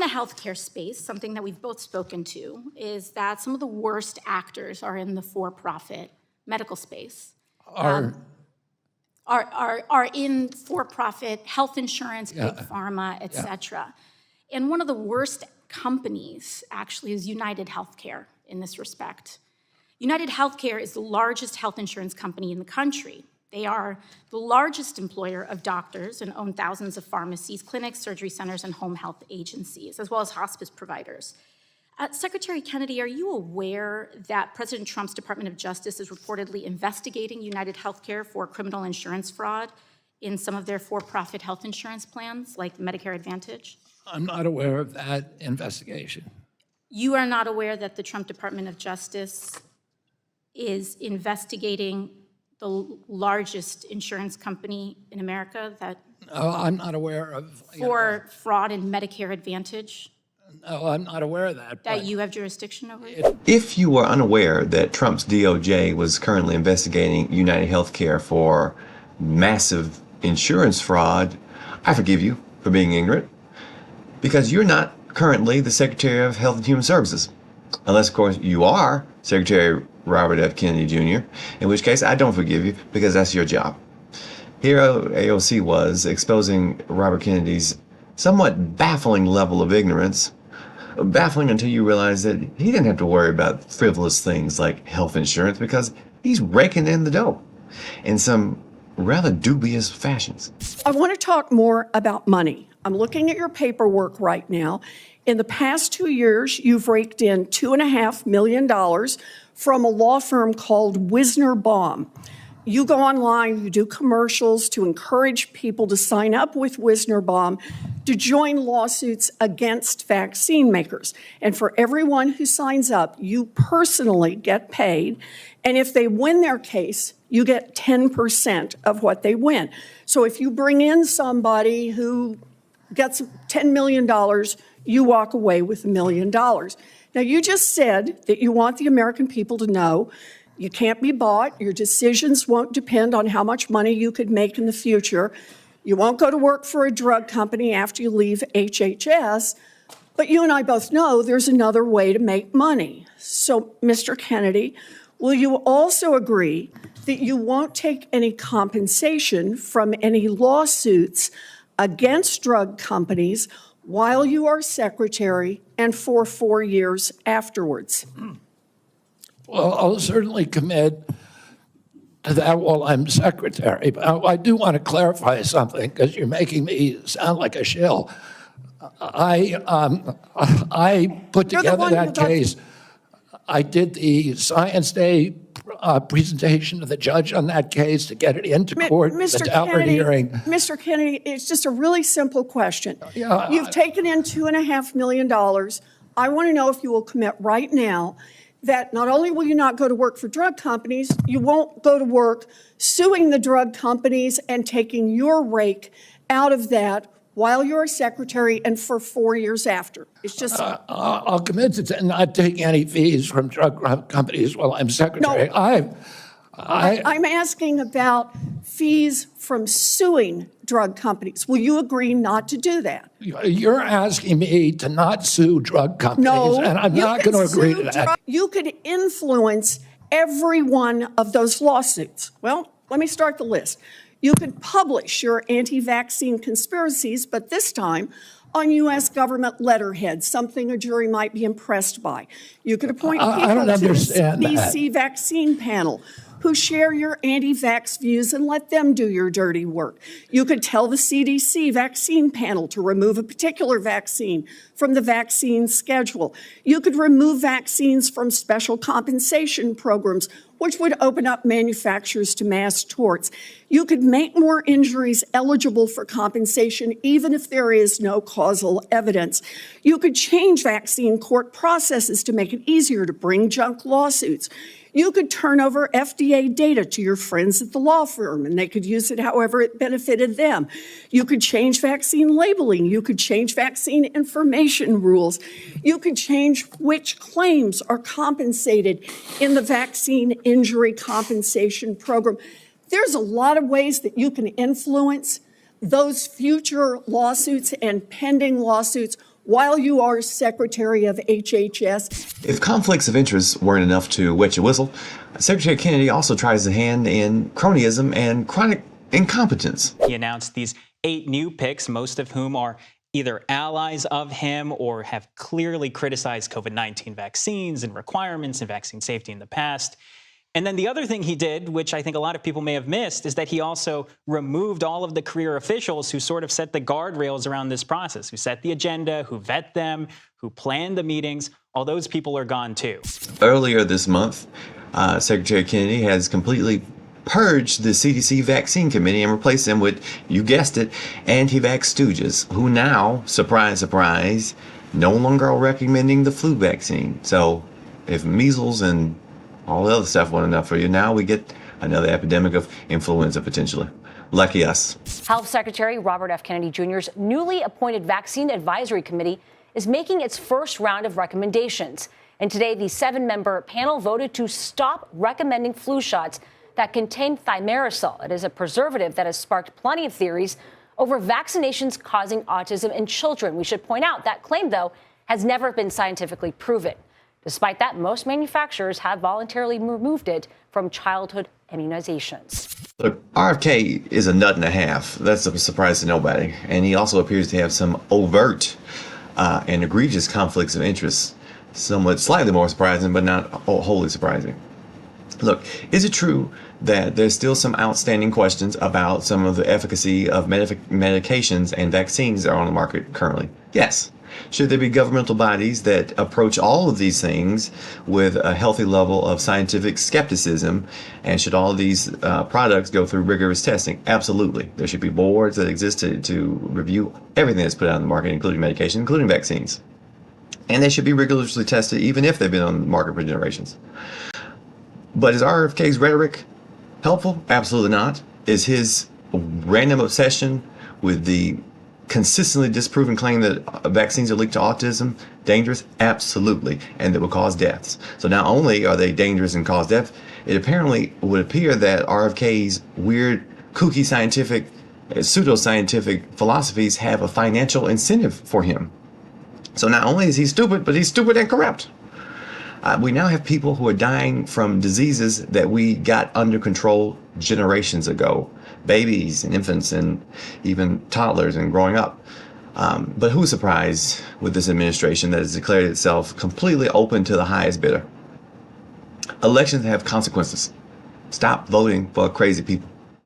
the healthcare space, something that we've both spoken to is that some of the worst actors are in the for-profit medical space. Are in for-profit health insurance, big pharma, et cetera. And one of the worst companies actually is United Healthcare in this respect. United Healthcare is the largest health insurance company in the country. They are the largest employer of doctors and own thousands of pharmacies, clinics, surgery centers, and home health agencies, as well as hospice providers. Secretary Kennedy, are you aware that President Trump's Department of Justice is reportedly investigating United Healthcare for criminal insurance fraud in some of their for-profit health insurance plans, like Medicare Advantage? I'm not aware of that investigation. You are not aware that the Trump Department of Justice is investigating the largest insurance company in America that No, I'm not aware of. for fraud in Medicare Advantage No, I'm not aware of that. that you have jurisdiction over? If you were unaware that Trump's DOJ was currently investigating United Healthcare for massive insurance fraud, I forgive you for being ignorant, because you're not currently the Secretary of Health and Human Services. Unless, of course, you are Secretary Robert F. Kennedy Jr., in which case I don't forgive you because that's your job. Here AOC was exposing Robert Kennedy's somewhat baffling level of ignorance, baffling until you realize that he didn't have to worry about frivolous things like health insurance because he's raking in the dough in some rather dubious fashions. I want to talk more about money. I'm looking at your paperwork right now. In the past 2 years, you've raked in $2.5 million from a law firm called Wisner Baum. You go online, you do commercials to encourage people to sign up with Wisner Baum to join lawsuits against vaccine makers. And for everyone who signs up, you personally get paid. And if they win their case, you get 10% of what they win. So if you bring in somebody who gets $10 million, you walk away with $1 million. Now, you just said that you want the American people to know you can't be bought. Your decisions won't depend on how much money you could make in the future. You won't go to work for a drug company after you leave HHS. But you and I both know there's another way to make money. So, Mr. Kennedy, will you also agree that you won't take any compensation from any lawsuits against drug companies while you are secretary and for 4 years afterwards? Well, I'll certainly commit to that while I'm secretary. But I do want to clarify something because you're making me sound like a shill. I put together that case. I did the Science Day presentation to the judge on that case to get it into court. Mr. Kennedy, it's just a really simple question. Yeah, You've taken in $2.5 million. I want to know if you will commit right now that not only will you not go to work for drug companies, you won't go to work suing the drug companies and taking your rake out of that while you're a secretary and for 4 years after. It's just... I'll commit to not taking any fees from drug companies while I'm secretary. No, I'm asking about fees from suing drug companies. Will you agree not to do that? You're asking me to not sue drug companies, no, and I'm not going to agree to that. You could influence every one of those lawsuits. Well, let me start the list. You could publish your anti-vaccine conspiracies, but this time on U.S. government letterhead, something a jury might be impressed by. You could appoint people to the CDC vaccine panel who share your anti-vax views and let them do your dirty work. You could tell the CDC vaccine panel to remove a particular vaccine from the vaccine schedule. You could remove vaccines from special compensation programs, which would open up manufacturers to mass torts. You could make more injuries eligible for compensation even if there is no causal evidence. You could change vaccine court processes to make it easier to bring junk lawsuits. You could turn over FDA data to your friends at the law firm, and they could use it however it benefited them. You could change vaccine labeling. You could change vaccine information rules. You could change which claims are compensated in the vaccine injury compensation program. There's a lot of ways that you can influence those future lawsuits and pending lawsuits while you are Secretary of HHS. If conflicts of interest weren't enough to wet your whistle, Secretary Kennedy also tries his hand in cronyism and chronic incompetence. He announced these 8 new picks, most of whom are either allies of him or have clearly criticized COVID-19 vaccines and requirements and vaccine safety in the past. And then the other thing he did, which I think a lot of people may have missed, is that he also removed all of the career officials who sort of set the guardrails around this process, who set the agenda, who vet them, who planned the meetings. All those people are gone too. Earlier this month, Secretary Kennedy has completely purged the CDC vaccine committee and replaced them with, you guessed it, anti-vax stooges, who now, surprise, surprise, no longer are recommending the flu vaccine. So if measles and all the other stuff wasn't enough for you, now we get another epidemic of influenza potentially. Lucky us. Health Secretary Robert F. Kennedy Jr.'s newly appointed Vaccine Advisory Committee is making its first round of recommendations. And today, the 7-member panel voted to stop recommending flu shots that contain thimerosal. It is a preservative that has sparked plenty of theories over vaccinations causing autism in children. We should point out that claim, though, has never been scientifically proven. Despite that, most manufacturers have voluntarily removed it from childhood immunizations. Look, RFK is a nut and a half. That's a surprise to nobody. And he also appears to have some overt and egregious conflicts of interest. Somewhat slightly more surprising, but not wholly surprising. Look, is it true that there's still some outstanding questions about some of the efficacy of medications and vaccines that are on the market currently? Yes. Should there be governmental bodies that approach all of these things with a healthy level of scientific skepticism? And should all of these products go through rigorous testing? Absolutely. There should be boards that exist to review everything that's put out on the market, including medication, including vaccines. And they should be rigorously tested even if they've been on the market for generations. But is RFK's rhetoric helpful? Absolutely not. Is his random obsession with the consistently disproven claim that vaccines are linked to autism dangerous? Absolutely. And that will cause deaths. So not only are they dangerous and cause death, it apparently would appear that RFK's weird, kooky scientific, pseudoscientific philosophies have a financial incentive for him. So not only is he stupid, but he's stupid and corrupt. We now have people who are dying from diseases that we got under control generations ago. Babies and infants and even toddlers and growing up. But who's surprised with this administration that has declared itself completely open to the highest bidder? Elections have consequences. Stop voting for crazy people.